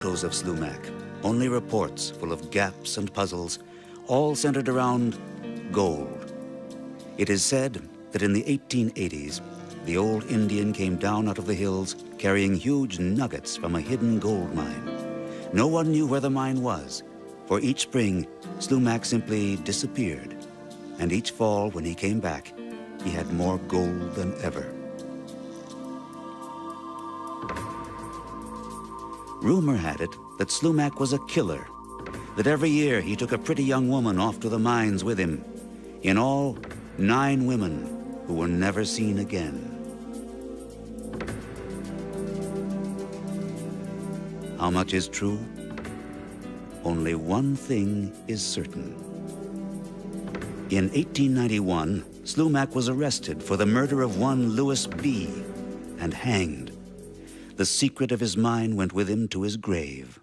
photos of Slumach, only reports full of gaps and puzzles, all centered around gold. It is said that in the 1880s, the old Indian came down out of the hills carrying huge nuggets from a hidden gold mine. No one knew where the mine was. For each spring, Slumach simply disappeared. And each fall, when he came back, he had more gold than ever. Rumor had it that Slumach was a killer, that every year he took a pretty young woman off to the mines with him. In all, 9 women who were never seen again. How much is true? Only one thing is certain. In 1891, Slumach was arrested for the murder of one Louis B. and hanged. The secret of his mine went with him to his grave.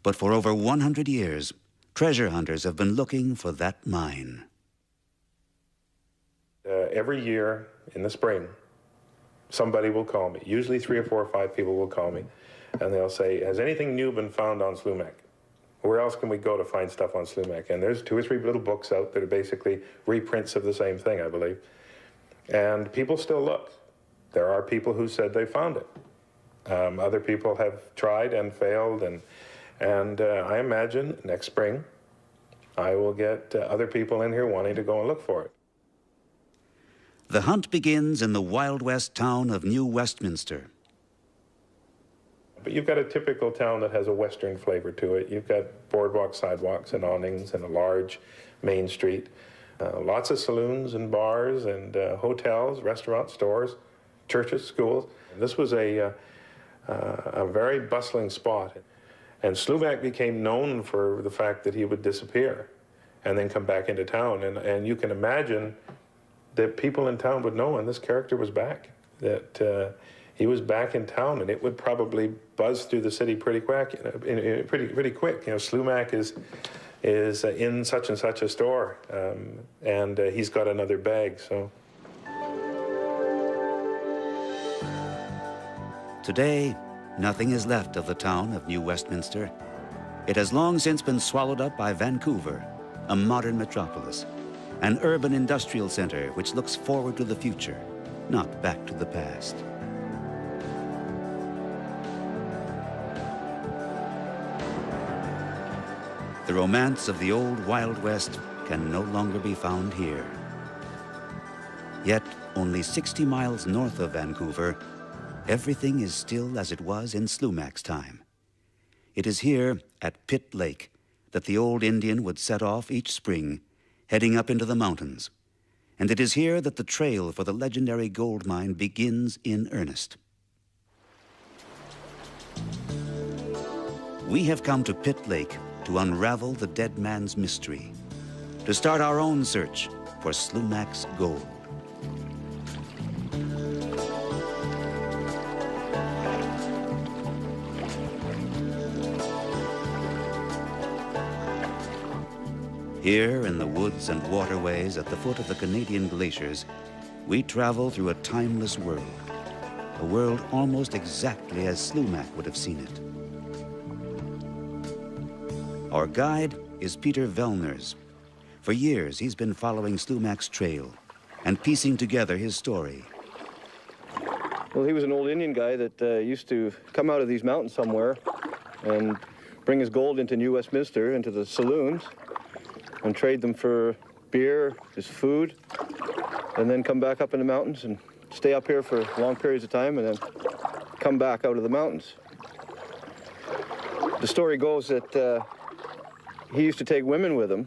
But for over 100 years, treasure hunters have been looking for that mine. Every year in the spring, somebody will call me. Usually 3 or 4 or 5 people will call me, and they'll say, has anything new been found on Slumach? Where else can we go to find stuff on Slumach? And there's 2 or 3 little books out that are basically reprints of the same thing, I believe. And people still look. There are people who said they found it. Other people have tried and failed, and I imagine next spring I will get other people in here wanting to go and look for it. The hunt begins in the Wild West town of New Westminster. But you've got a typical town that has a Western flavor to it. You've got boardwalks, sidewalks, and awnings, and a large main street. Lots of saloons and bars and hotels, restaurants, stores, churches, schools. This was a very bustling spot. And Slumach became known for the fact that he would disappear and then come back into town. And you can imagine that people in town would know when this character was back, that he was back in town, and it would probably buzz through the city pretty quick. Pretty quick. You know, Slumach is in such and such a store, and he's got another bag. So today, nothing is left of the town of New Westminster. It has long since been swallowed up by Vancouver, a modern metropolis, an urban industrial center which looks forward to the future, not back to the past. The romance of the old Wild West can no longer be found here. Yet, only 60 miles north of Vancouver, everything is still as it was in Slumach's time. It is here, at Pitt Lake, that the old Indian would set off each spring, heading up into the mountains. And it is here that the trail for the legendary gold mine begins in earnest. We have come to Pitt Lake to unravel the dead man's mystery, to start our own search for Slumach's gold. Here in the woods and waterways at the foot of the Canadian glaciers, we travel through a timeless world, a world almost exactly as Slumach would have seen it. Our guide is Peter Vellners. For years, he's been following Slumach's trail and piecing together his story. Well, he was an old Indian guy that used to come out of these mountains somewhere and bring his gold into New Westminster, into the saloons, and trade them for beer, his food, and then come back up in the mountains and stay up here for long periods of time and then come back out of the mountains. The story goes that he used to take women with him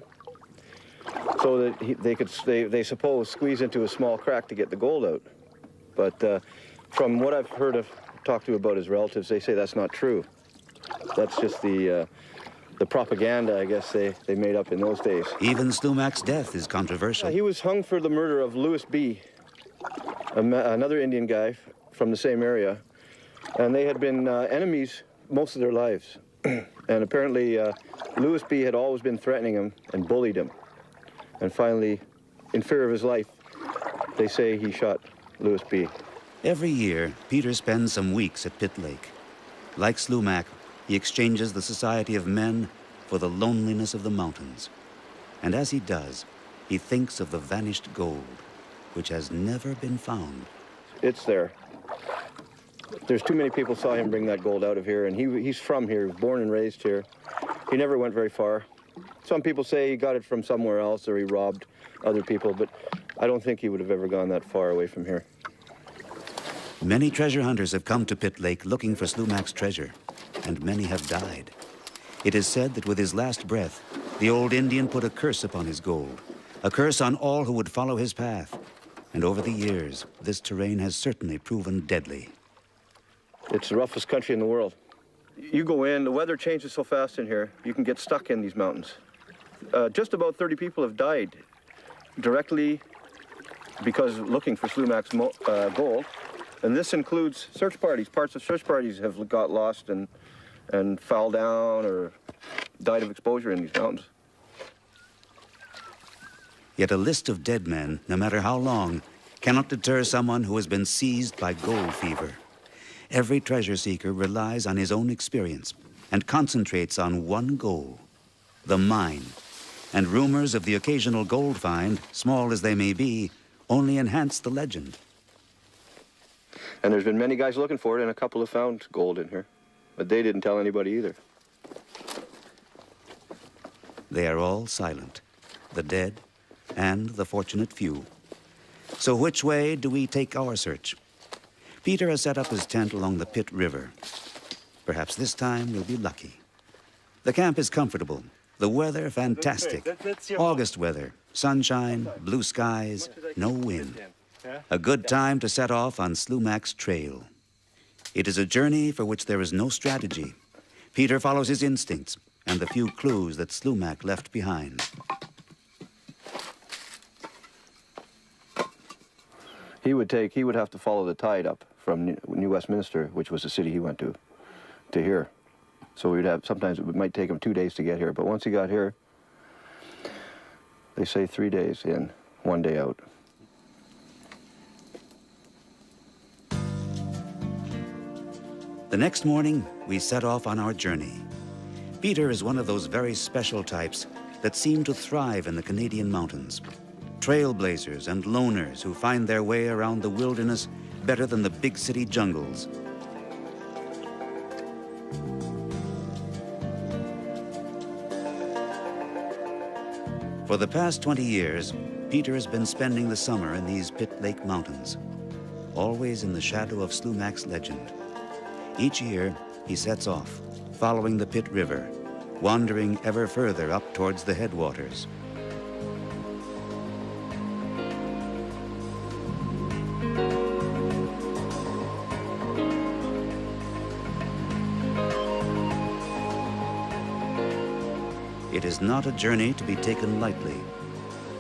so that they could, they suppose, squeeze into a small crack to get the gold out. But from what I've heard of, talked to about his relatives, they say that's not true. That's just the propaganda, I guess, they made up in those days. Even Slumach's death is controversial. He was hung for the murder of Louis B., another Indian guy from the same area. And they had been enemies most of their lives. And apparently, Louis B. had always been threatening him and bullied him. And finally, in fear of his life, they say he shot Louis B. Every year, Peter spends some weeks at Pitt Lake. Like Slumach, he exchanges the society of men for the loneliness of the mountains. And as he does, he thinks of the vanished gold, which has never been found. It's there. There's too many people saw him bring that gold out of here, and he's from here, born and raised here. He never went very far. Some people say he got it from somewhere else or he robbed other people, but I don't think he would have ever gone that far away from here. Many treasure hunters have come to Pitt Lake looking for Slumach's treasure, and many have died. It is said that with his last breath, the old Indian put a curse upon his gold, a curse on all who would follow his path. And over the years, this terrain has certainly proven deadly. It's the roughest country in the world. You go in, the weather changes so fast in here, you can get stuck in these mountains. Just about 30 people have died directly because looking for Slumach's gold. And this includes search parties. Parts of search parties have got lost and fell down or died of exposure in these mountains. Yet a list of dead men, no matter how long, cannot deter someone who has been seized by gold fever. Every treasure seeker relies on his own experience and concentrates on one goal, the mine. And rumors of the occasional gold find, small as they may be, only enhance the legend. And there's been many guys looking for it, and a couple have found gold in here. But they didn't tell anybody either. They are all silent, the dead and the fortunate few. So which way do we take our search? Peter has set up his tent along the Pitt River. Perhaps this time we'll be lucky. The camp is comfortable, the weather fantastic. August weather, sunshine, blue skies, no wind. A good time to set off on Slumach's trail. It is a journey for which there is no strategy. Peter follows his instincts and the few clues that Slumach left behind. He would have to follow the tide up from New Westminster, which was the city he went to here. So sometimes it might take him 2 days to get here, but once he got here, they say 3 days in, 1 day out. The next morning, we set off on our journey. Peter is one of those very special types that seem to thrive in the Canadian mountains. Trailblazers and loners who find their way around the wilderness better than the big city jungles. For the past 20 years, Peter has been spending the summer in these Pitt Lake mountains, always in the shadow of Slumach's legend. Each year, he sets off, following the Pitt River, wandering ever further up towards the headwaters. It is not a journey to be taken lightly.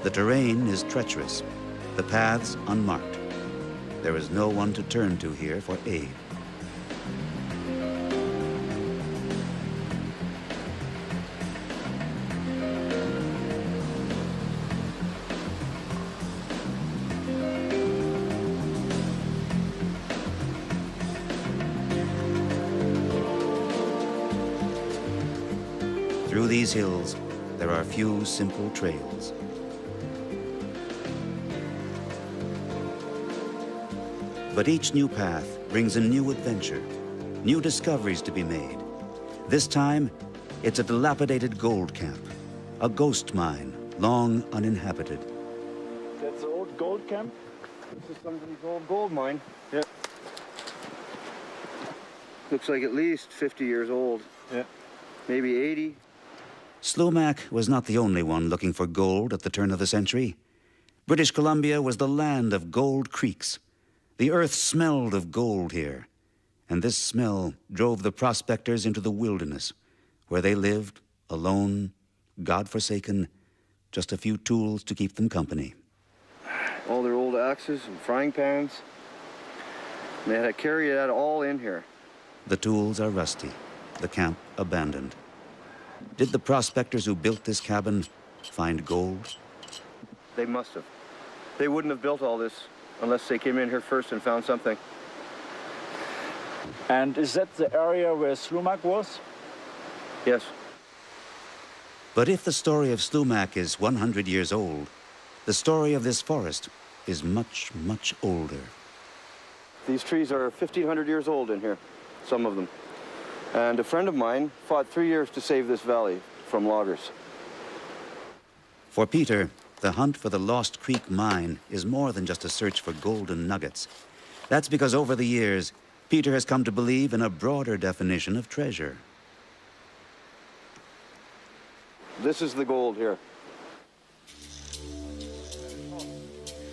The terrain is treacherous, the paths unmarked. There is no one to turn to here for aid. Through these hills, there are few simple trails. But each new path brings a new adventure, new discoveries to be made. This time, it's a dilapidated gold camp, a ghost mine, long uninhabited. That's the old gold camp. This is somebody's old gold mine. Yep. Looks like at least 50 years old. Yeah. Maybe 80. Slumach was not the only one looking for gold at the turn of the century. British Columbia was the land of gold creeks. The earth smelled of gold here, and this smell drove the prospectors into the wilderness, where they lived, alone, God-forsaken, just a few tools to keep them company. All their old axes and frying pans. And they had to carry that all in here. The tools are rusty, the camp abandoned. Did the prospectors who built this cabin find gold? They must have. They wouldn't have built all this unless they came in here first and found something. And is that the area where Slumach was? Yes. But if the story of Slumach is 100 years old, the story of this forest is much, much older. These trees are 1,500 years old in here, some of them. And a friend of mine fought 3 years to save this valley from loggers. For Peter, the hunt for the Lost Creek mine is more than just a search for golden nuggets. That's because over the years, Peter has come to believe in a broader definition of treasure. This is the gold here.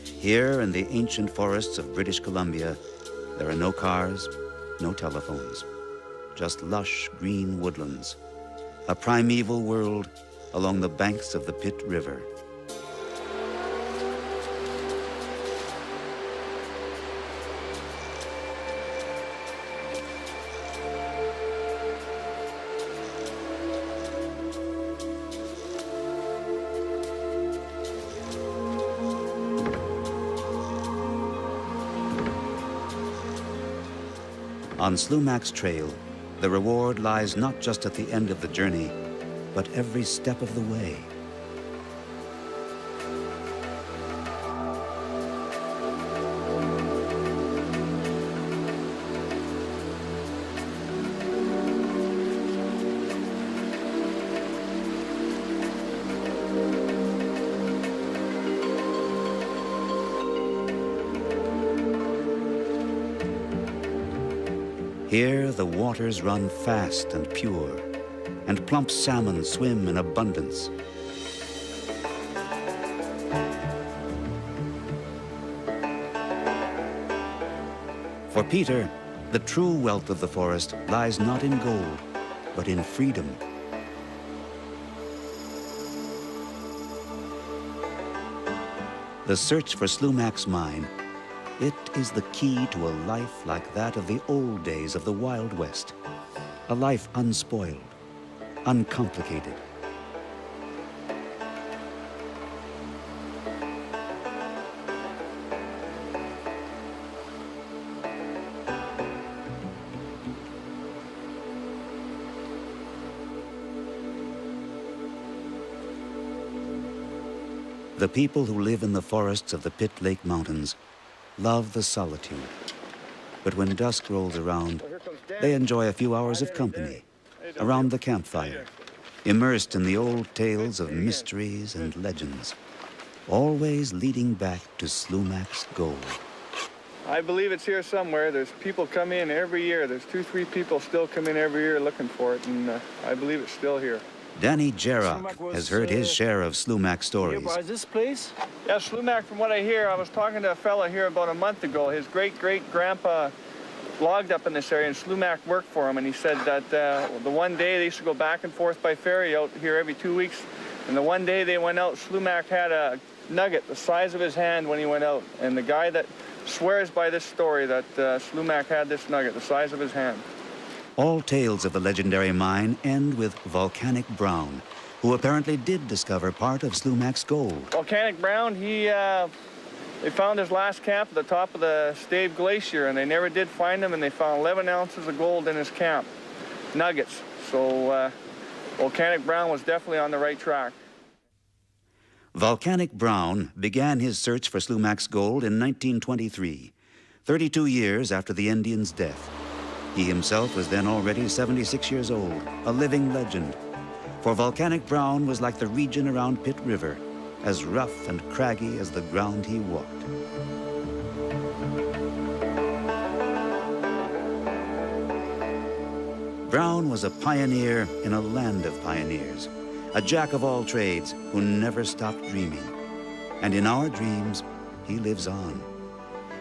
Here in the ancient forests of British Columbia, there are no cars, no telephones, just lush green woodlands, a primeval world along the banks of the Pitt River. On Slumach's trail, the reward lies not just at the end of the journey, but every step of the way. Here, the waters run fast and pure, and plump salmon swim in abundance. For Peter, the true wealth of the forest lies not in gold, but in freedom. The search for Slumach's mine, it is the key to a life like that of the old days of the Wild West. A life unspoiled, uncomplicated. The people who live in the forests of the Pitt Lake Mountains love the solitude. But when dusk rolls around, they enjoy a few hours of company around the campfire, immersed in the old tales of mysteries and legends, always leading back to Slumach's gold. I believe it's here somewhere. There's people come in every year. There's 2-3 people still come in every year looking for it, and I believe it's still here. Danny Jarrock has heard his share of Slumach stories. By this place? Yeah, Slumach, from what I hear, I was talking to a fella here about a month ago. His great-great-grandpa logged up in this area, and Slumach worked for him, and he said that the one day they used to go back and forth by ferry out here every 2 weeks, and the one day they went out, Slumach had a nugget the size of his hand when he went out, and the guy that swears by this story that Slumach had this nugget the size of his hand. All tales of the legendary mine end with Volcanic Brown, who apparently did discover part of Slumach's gold. Volcanic Brown, they found his last camp at the top of the Stave Glacier, and they never did find him, and they found 11 ounces of gold in his camp, nuggets. So Volcanic Brown was definitely on the right track. Volcanic Brown began his search for Slumach's gold in 1923, 32 years after the Indian's death. He himself was then already 76 years old, a living legend. For Volcanic Brown was like the region around Pitt River, as rough and craggy as the ground he walked. Brown was a pioneer in a land of pioneers, a jack of all trades who never stopped dreaming. And in our dreams, he lives on.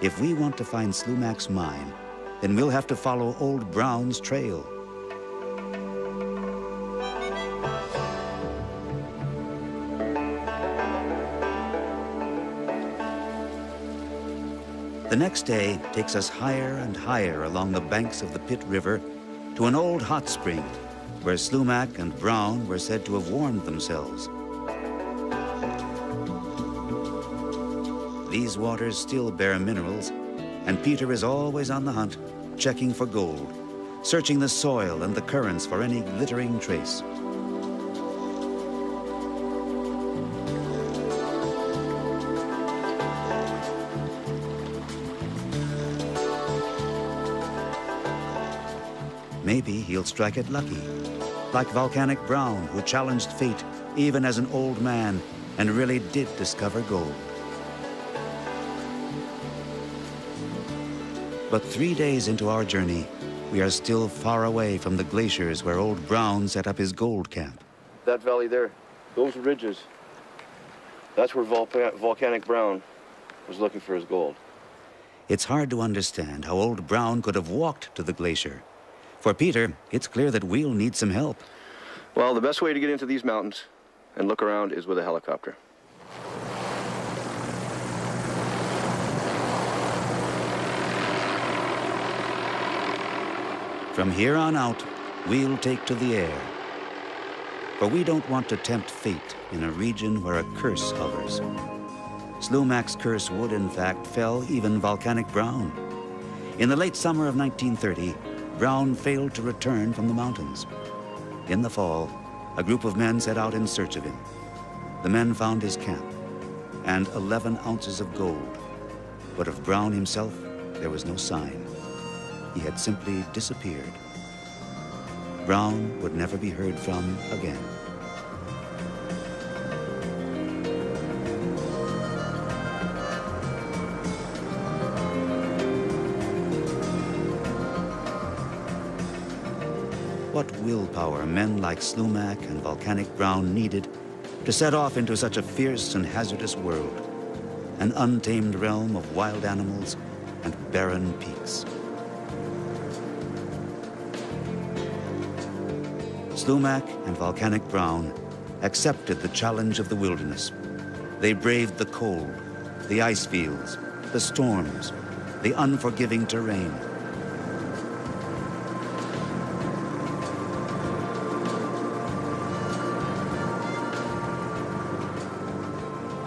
If we want to find Slumach's mine, then we'll have to follow old Brown's trail. The next day takes us higher and higher along the banks of the Pitt River to an old hot spring where Slumach and Brown were said to have warmed themselves. These waters still bear minerals, and Peter is always on the hunt, checking for gold. searching the soil and the currents for any glittering trace. Maybe he'll strike it lucky, like Volcanic Brown, who challenged fate even as an old man and really did discover gold. But 3 days into our journey, we are still far away from the glaciers where old Brown set up his gold camp. That valley there, those ridges, that's where Volcanic Brown was looking for his gold. It's hard to understand how old Brown could have walked to the glacier. For Peter, it's clear that we'll need some help. Well, the best way to get into these mountains and look around is with a helicopter. From here on out, we'll take to the air. For we don't want to tempt fate in a region where a curse hovers. Slumach's curse would, in fact, fell even Volcanic Brown. In the late summer of 1930, Brown failed to return from the mountains. In the fall, a group of men set out in search of him. The men found his camp and 11 ounces of gold. But of Brown himself, there was no sign. He had simply disappeared. Brown would never be heard from again. What willpower men like Slumach and Volcanic Brown needed to set off into such a fierce and hazardous world, an untamed realm of wild animals and barren peaks. Slumach and Volcanic Brown accepted the challenge of the wilderness. They braved the cold, the ice fields, the storms, the unforgiving terrain.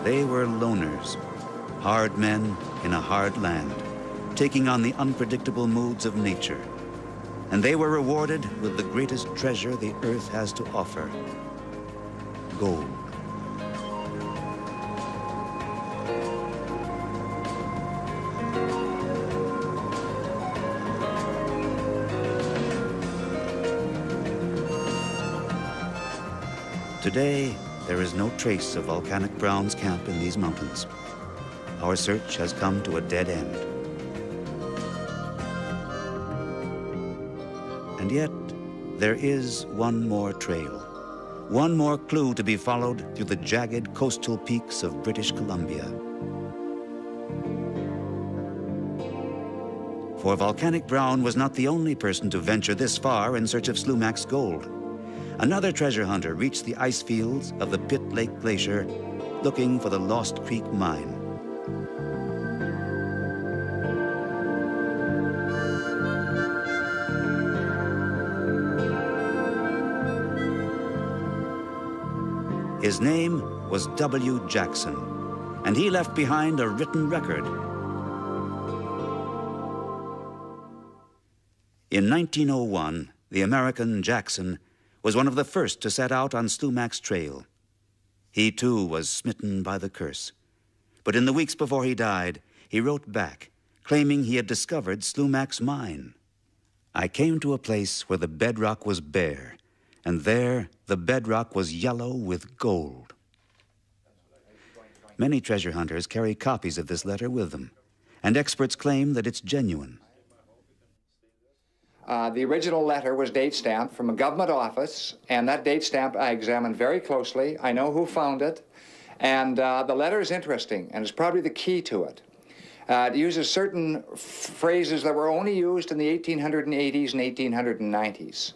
They were loners, hard men in a hard land, taking on the unpredictable moods of nature. And they were rewarded with the greatest treasure the earth has to offer: gold. Today, there is no trace of Volcanic Brown's camp in these mountains. Our search has come to a dead end. And yet, there is one more trail, one more clue to be followed through the jagged coastal peaks of British Columbia. For Volcanic Brown was not the only person to venture this far in search of Slumach's gold. Another treasure hunter reached the ice fields of the Pitt Lake Glacier looking for the Lost Creek Mine. His name was W. Jackson, and he left behind a written record. In 1901, the American Jackson was one of the first to set out on Slumach's trail. He too was smitten by the curse. But in the weeks before he died, he wrote back, claiming he had discovered Slumach's mine. I came to a place where the bedrock was bare, and there the bedrock was yellow with gold. Many treasure hunters carry copies of this letter with them, and experts claim that it's genuine. The original letter was date stamped from a government office, and that date stamp I examined very closely. I know who found it, and the letter is interesting, and it's probably the key to it. It uses certain phrases that were only used in the 1880s and 1890s,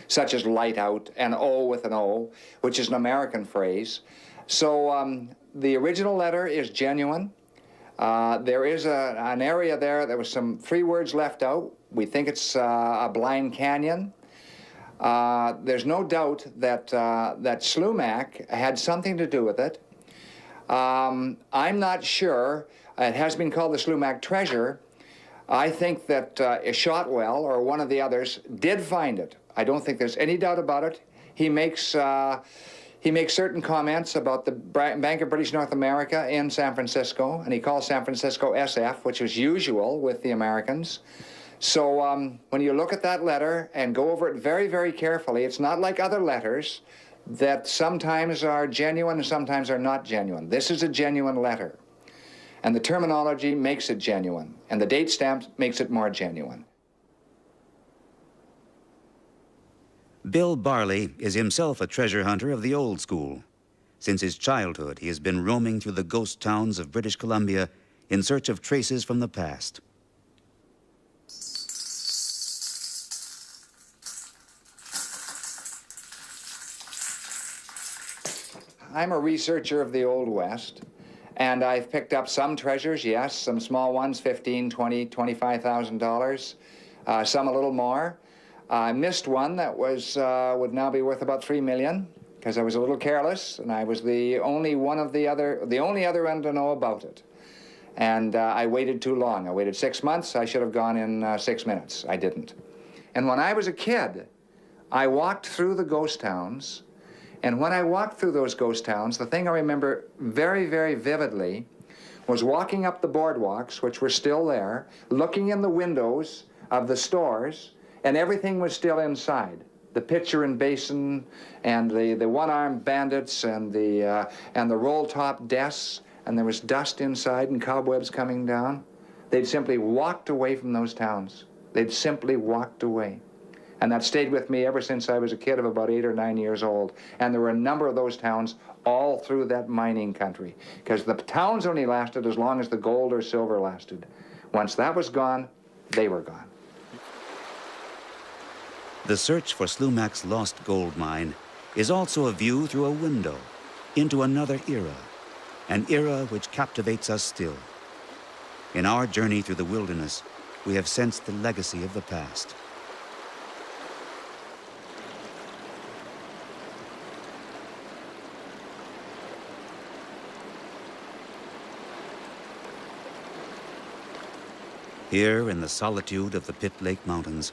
such as light out and O with an O, which is an American phrase. So the original letter is genuine. There is an area there that was some 3 words left out. We think it's a blind canyon. There's no doubt that that Slumach had something to do with it. I'm not sure. It has been called the Slumach treasure. I think that Shotwell, or one of the others, did find it. I don't think there's any doubt about it. He makes certain comments about the Bank of British North America in San Francisco, and he calls San Francisco SF, which was usual with the Americans. So when you look at that letter and go over it very, very carefully, it's not like other letters that sometimes are genuine and sometimes are not genuine. This is a genuine letter. And the terminology makes it genuine, and the date stamp makes it more genuine. Bill Barley is himself a treasure hunter of the old school. Since his childhood, he has been roaming through the ghost towns of British Columbia in search of traces from the past. I'm a researcher of the Old West, and I've picked up some treasures, yes, some small ones, $15,000, $20,000, $25,000, some a little more. I missed one that would now be worth about $3 million, because I was a little careless, and I was the only other one to know about it. And I waited too long. I waited 6 months. I should have gone in 6 minutes. I didn't. And when I was a kid, I walked through the ghost towns. And when I walked through those ghost towns, the thing I remember very, very vividly was walking up the boardwalks, which were still there, looking in the windows of the stores, and everything was still inside. The pitcher and basin, and the one-armed bandits, and the roll-top desks, and there was dust inside and cobwebs coming down. They'd simply walked away from those towns. They'd simply walked away. And that stayed with me ever since I was a kid of about 8 or 9 years old. And there were a number of those towns all through that mining country, because the towns only lasted as long as the gold or silver lasted. Once that was gone, they were gone. The search for Slumach's lost gold mine is also a view through a window into another era, an era which captivates us still. In our journey through the wilderness, we have sensed the legacy of the past. Here in the solitude of the Pitt Lake Mountains,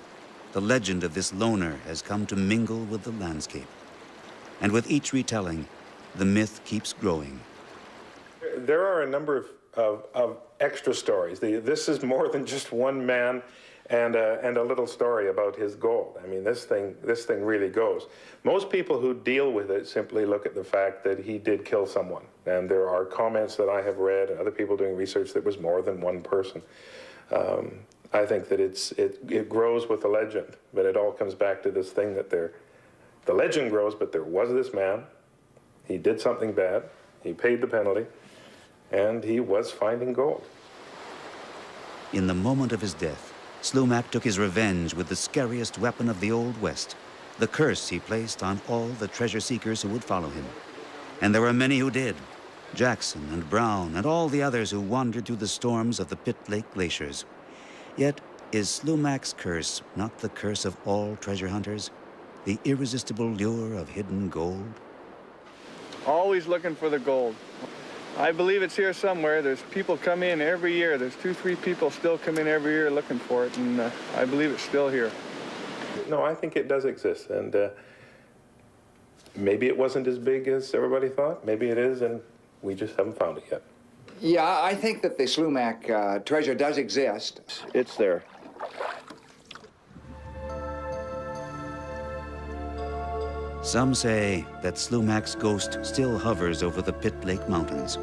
the legend of this loner has come to mingle with the landscape. And with each retelling, the myth keeps growing. There are a number of extra stories. This is more than just one man and a little story about his gold. I mean, this thing really goes. Most people who deal with it simply look at the fact that he did kill someone. And there are comments that I have read and other people doing research that was more than one person. I think that it grows with the legend, but it all comes back to this thing that the legend grows, but there was this man, he did something bad, he paid the penalty, and he was finding gold. In the moment of his death, Slumach took his revenge with the scariest weapon of the Old West, the curse he placed on all the treasure seekers who would follow him. And there were many who did. Jackson and Brown and all the others who wandered through the storms of the Pitt Lake glaciers. Yet, is Slumach's curse not the curse of all treasure hunters? The irresistible lure of hidden gold? Always looking for the gold. I believe it's here somewhere. There's people come in every year. There's 2, 3 people still come in every year looking for it, and I believe it's still here. No, I think it does exist, and maybe it wasn't as big as everybody thought. Maybe it is, and we just haven't found it yet. Yeah, I think that the Slumach treasure does exist. It's there. Some say that Slumach's ghost still hovers over the Pitt Lake Mountains,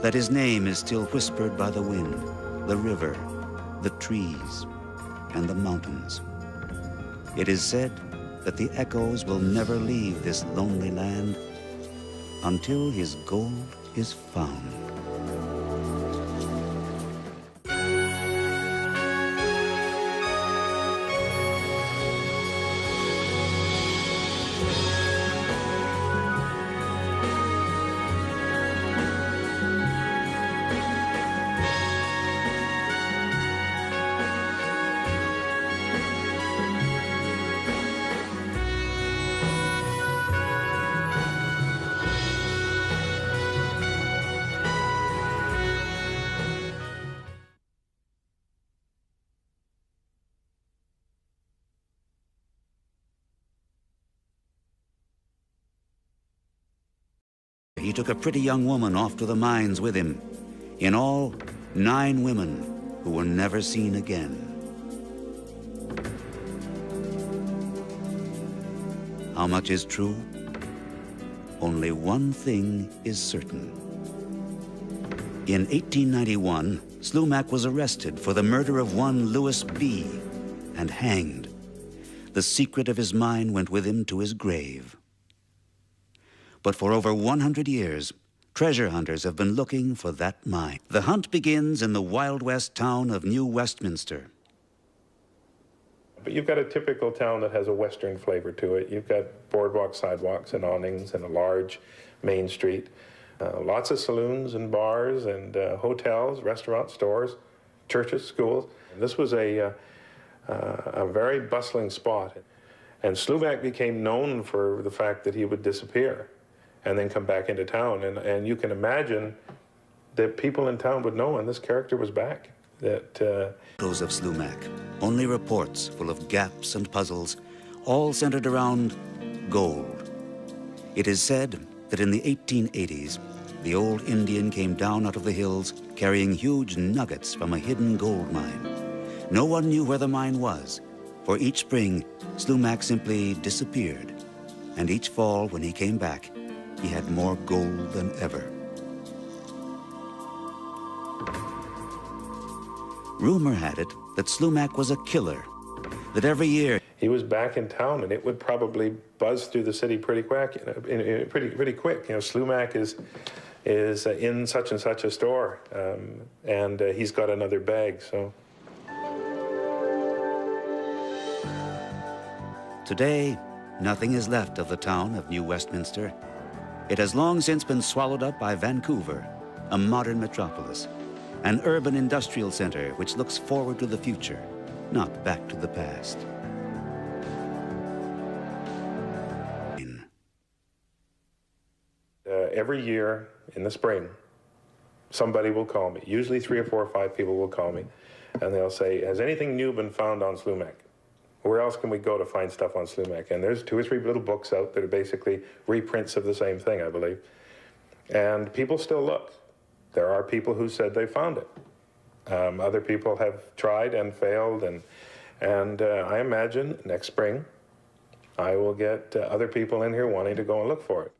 that his name is still whispered by the wind, the river, the trees, and the mountains. It is said that the echoes will never leave this lonely land until his gold is found. he took a pretty young woman off to the mines with him. In all, 9 women who were never seen again. How much is true? Only one thing is certain. In 1891, Slumach was arrested for the murder of one Louis B. and hanged. The secret of his mine went with him to his grave. But for over 100 years, treasure hunters have been looking for that mine. The hunt begins in the Wild West town of New Westminster. But you've got a typical town that has a Western flavor to it. You've got boardwalk sidewalks and awnings and a large main street. Lots of saloons and bars and hotels, restaurants, stores, churches, schools. And this was a very bustling spot. And Slumach became known for the fact that he would disappear and then come back into town. And you can imagine that people in town would know, and this character was back. Photos of Slumach, only reports full of gaps and puzzles, all centered around gold. It is said that in the 1880s, the old Indian came down out of the hills carrying huge nuggets from a hidden gold mine. No one knew where the mine was, for each spring, Slumach simply disappeared, and each fall when he came back, he had more gold than ever. Rumor had it that Slumach was a killer, that every year he was back in town, and it would probably buzz through the city pretty quick. Pretty quick. You know, Slumach is in such and such a store, and he's got another bag. So today, nothing is left of the town of New Westminster. It has long since been swallowed up by Vancouver, a modern metropolis, an urban industrial center which looks forward to the future, not back to the past. Every year in the spring, somebody will call me. Usually 3 or 4 or 5 people will call me, and they'll say, has anything new been found on Slumach? Where else can we go to find stuff on Slumach? And there's 2 or 3 little books out that are basically reprints of the same thing, I believe. And people still look. There are people who said they found it. Other people have tried and failed, and I imagine next spring I will get other people in here wanting to go and look for it.